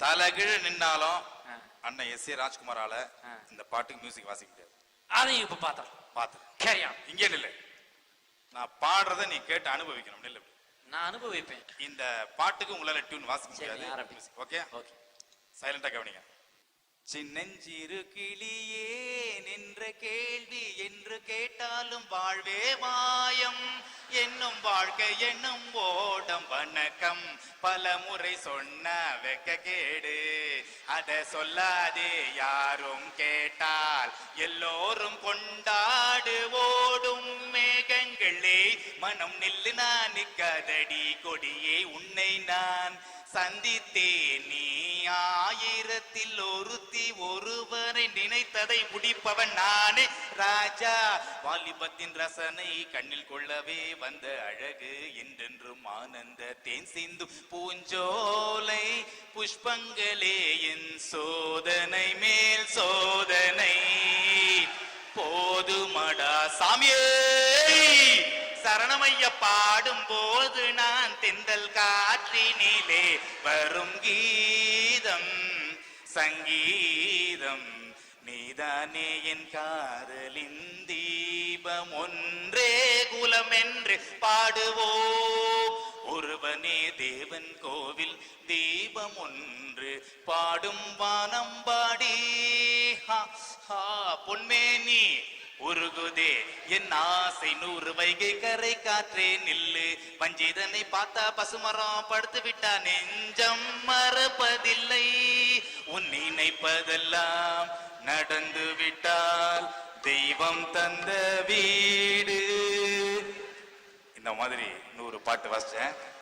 தலைகீழ நின்னாலும் அண்ணன் எஸ்.ஏ. ராஜ்குமாரால இந்த பாட்டுக்கு மியூசிக் வாசிக்க முடியாது. அதையும் இப்ப பாத்து கேரியா இங்கே நில்லு. நான் பாடுறத நீ கேட்டு அனுபவிக்கணும். நில்லு. நான் அனுபவிப்பேன். இந்த பாட்டுக்கு உங்களால டியூன் வாசிக்க முடியாது. ஓகே ஓகே, சைலண்டா கவனிங்க. சின்னஞ்சிறு கிளியே நின்ற கேள்வி என்று கேட்டாலும் வாழ்வே மாயம் என்னும் வாழ்க்கை என்னும் ஓடம் வணக்கம் பல முறை சொன்ன வெக்க கேடு அத சொல்லாதே யாரும் கேட்டால் எல்லோரும் கொண்டாடு ஓடும் மேகங்களே மனம் நில்லு நான் நிற்காதடி கொடியே உன்னை நான் சந்தித்தேன் நீ ஆயிரத்தில் ஒருத்தி ஒருவரை நினைத்ததை முடிப்பவன் நானே ராஜா வாலிபத்தின் ரசனை கண்ணில் கொள்ளவே வந்த அழகு என்றென்றும் ஆனந்த தேன் சிந்து பூஞ்சோலை புஷ்பங்களே என் சோதனை மேல் சோதனை போதுமடா சாமியே சரணமைய பாடும் போது நான் தென்றல் காற்றினிலே வரும் கீதம் சங்கீதம் நீதானே என் காதலின் தீபம் ஒன்றே குலம் என்று பாடுவோம் ஒருவனே தேவன் கோவில் தீபம் ஒன்று பாடும் வானம்பாடி பொன்மேனி உருகுதே என் ஆசை 100 வைகை கரை காற்றே நில்லு வஞ்சிதனை பார்த்தா பசுமரம் படுத்து விட்டா நெஞ்சம் மறப்பதில்லை உன் நினைப்பதெல்லாம் நடந்து விட்டால் தெய்வம் தந்த வீடு. இந்த மாதிரி 100 பாட்டு வாசிச்சேன்.